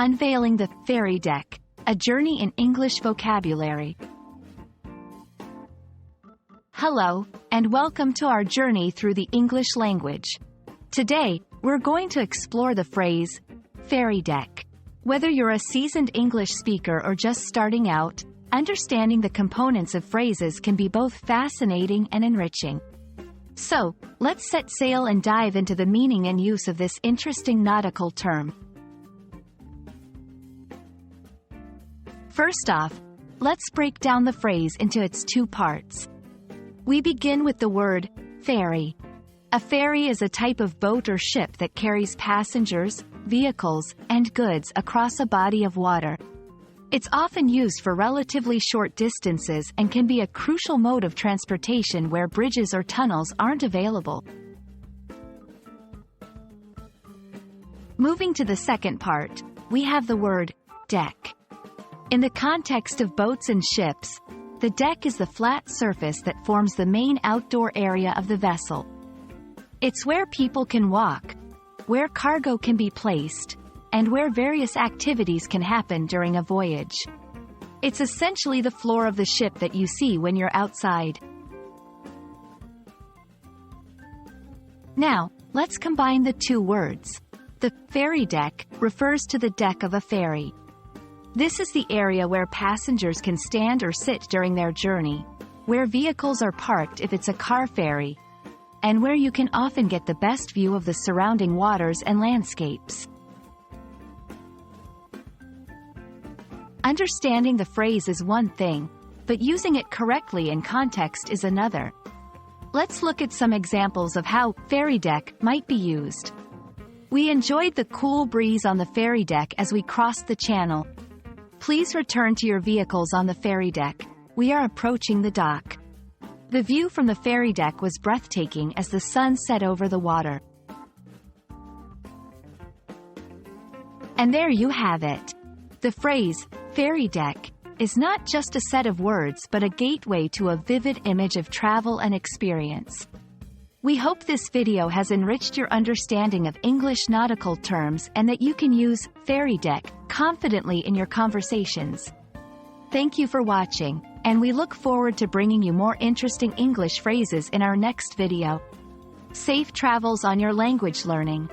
Unveiling the Ferry Deck, a journey in English vocabulary. Hello, and welcome to our journey through the English language. Today, we're going to explore the phrase, ferry deck. Whether you're a seasoned English speaker or just starting out, understanding the components of phrases can be both fascinating and enriching. So, let's set sail and dive into the meaning and use of this interesting nautical term. First off, let's break down the phrase into its two parts. We begin with the word ferry. A ferry is a type of boat or ship that carries passengers, vehicles, and goods across a body of water. It's often used for relatively short distances and can be a crucial mode of transportation where bridges or tunnels aren't available. Moving to the second part, we have the word deck. In the context of boats and ships, the deck is the flat surface that forms the main outdoor area of the vessel. It's where people can walk, where cargo can be placed, and where various activities can happen during a voyage. It's essentially the floor of the ship that you see when you're outside. Now, let's combine the two words. The ferry deck refers to the deck of a ferry. This is the area where passengers can stand or sit during their journey, where vehicles are parked if it's a car ferry, and where you can often get the best view of the surrounding waters and landscapes. Understanding the phrase is one thing, but using it correctly in context is another. Let's look at some examples of how ferry deck might be used. We enjoyed the cool breeze on the ferry deck as we crossed the channel. Please return to your vehicles on the ferry deck. We are approaching the dock. The view from the ferry deck was breathtaking as the sun set over the water. And there you have it. The phrase, ferry deck, is not just a set of words but a gateway to a vivid image of travel and experience. We hope this video has enriched your understanding of English nautical terms and that you can use ferry deck confidently in your conversations. Thank you for watching, and we look forward to bringing you more interesting English phrases in our next video. Safe travels on your language learning.